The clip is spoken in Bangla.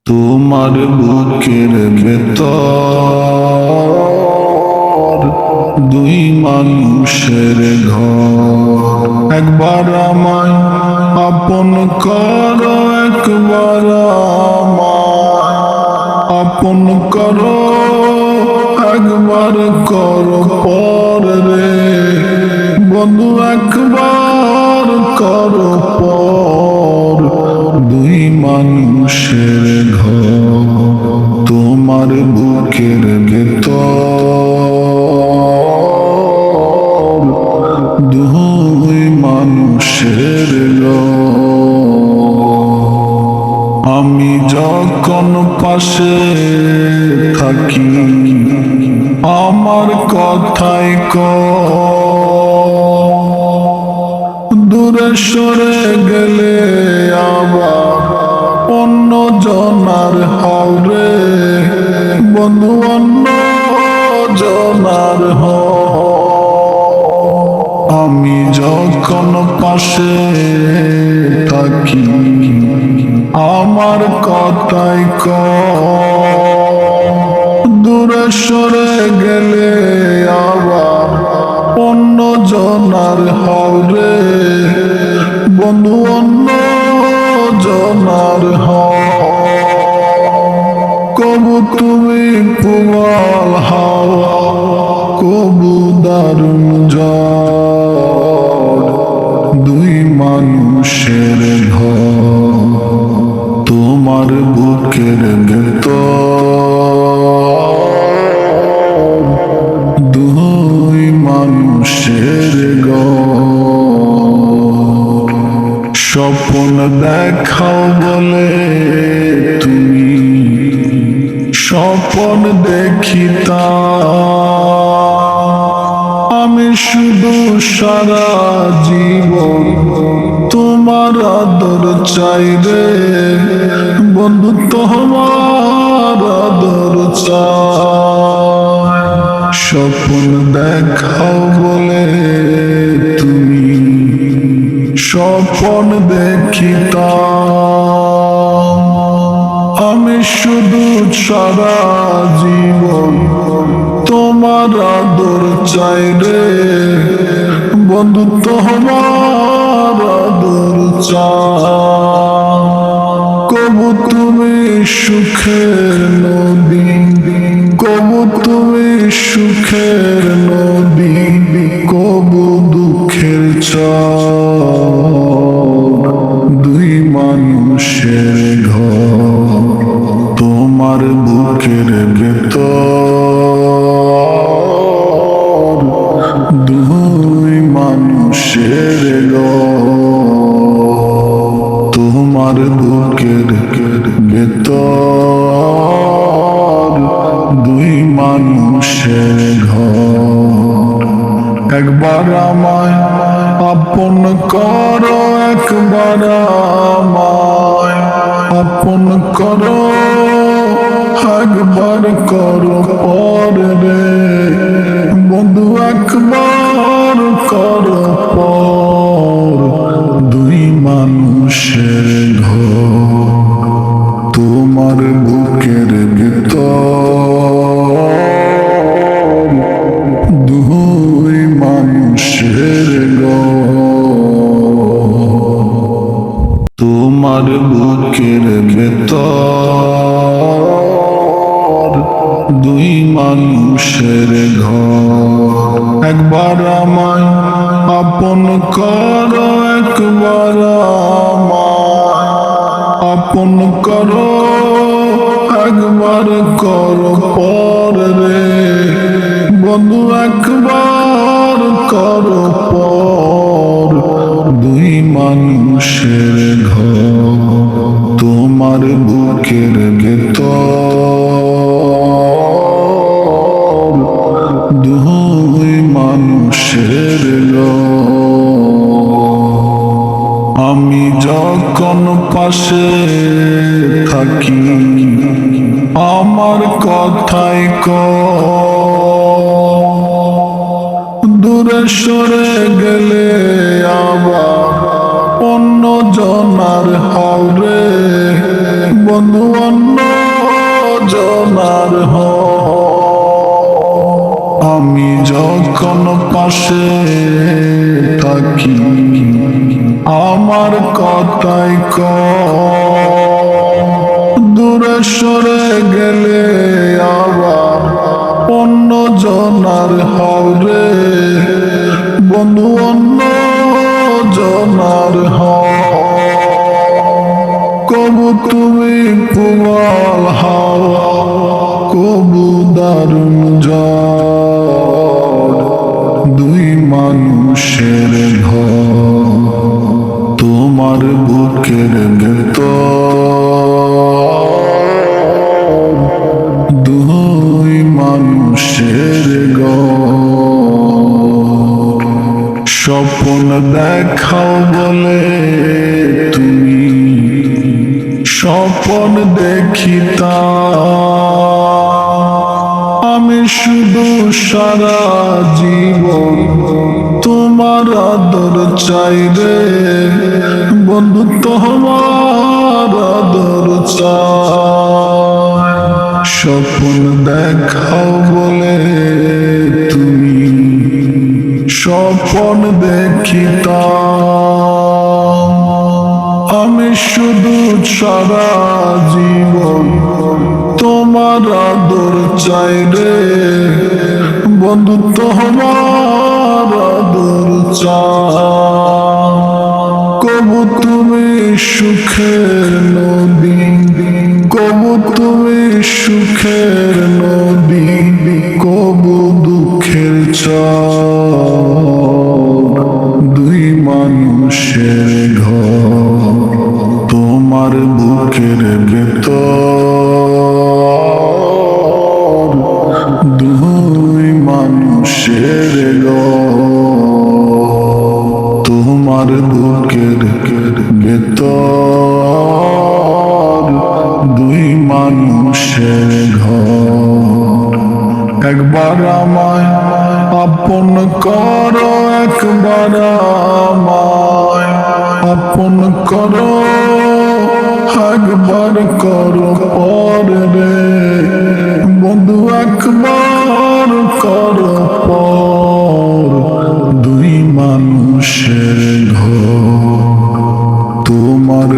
তোমার বুকের ভেতর দুই মানুষের ঘর। একবার আমায় আপন করো, একবার আমায় আপন করো, একবার করো পর রে বন্ধু, একবার করো পর। দুই মানুষের ঘর তোমার বুকের ভেতর দুই মানুষের ঘর। আমি যখন পাশে থাকি আমার কথাই দূরে সরে গেলে আবার অন্য জনার হাওরে বন্ধু, অন্য জনার আমি যখন পাশে থাকি আমার কথাই দূরে সরে গেলে আবার অন্য জনার হাওরে বন্ধু, অন্য জনার কবু তুমি পুয়াল হাওয়া, কবু দারুণ ঝড়। দুই মানুষের ঘর তোমার বুকের ভেতর দুই মানুষের ঘর। স্বপ্ন দেখাও বলে তুমি স্বপ্ন দেখিতাম আমি শুধু সারা জীবন তোমার আদর চাই রে বন্ধু, তোমার আদর চাই। স্বপ্ন দেখাও বলে তুমি স্বপ্ন দেখিতাম আমি শুধু সারা জীবন তোমার আদর চাই রে বন্ধু, তোমার আদর চাই। কবু তুমি সুখের নদী, কবু তুমি সুখের নদী, কবু দুঃখের চর। দুই মানুষের ঘর তোমার বুকের ভেতর দুই মানুষের ঘর তোমার বুকের ভেতর দুই মানুষের ঘর। একবার আমায় আপন করো, একবার আমায় আপন করো, একবার করো পর রে বন্ধু, একবার করো পর। দুই মানুষের ঘর তোমার বুকের ভেতর দুই মানুষের ঘর তোমার বুকের ভেতর দুই মানুষের ঘর। একবার আমায় আপন করো, একবার আমায় আপন করো, একবার করো পর রে বন্ধু, একবার করো পর। দুই মানুষের ঘর তোমার বুকের ভেতর দুই মানুষের ঘর। আমি যখন পাশে থাকি আমার কথাই দূরে সরে গেলে আবার অন্য জনার হাওরে বন্ধু অন্য জনার আমি যখন পাশে থাকি আমার কথাই দূরে সরে গেলে আবার অন্য জনার হরে বন্ধু অন্য জনার কবু তুমি পুয়াল হাওয়া কবু দারুণ ঝড় দুই মানুষের ঘর তোমার বুকের ভেতর দুই মানুষের ঘর স্বপ্ন দেখাও বলে তুমি স্বপ্ন দেখিতা আমি শুধু সারা জীবন তোমার আদর চাই রে বন্ধু তোমার আদর চাই স্বপ্ন দেখাও বলে তুমি স্বপ্ন দেখিতা আমি শুধু সারা জীবন তোমার আদর চাই রে বন্ধু তোমার আদর চাই কবু তুমি সুখের নদী কবু তুমি সুখের নদী কবু দুঃখের চর দুই মানুষের ঘর তোমার বুকের ভেতর দুই মানুষের ঘর তোমার বুকের ভেতর দুই মানুষের ঘর একবার আমায় আপন করো একবার আমায় আপন করো একবার করো পরে রে বন্ধু একবার করো পর দুই মানুষের ঘর তোমার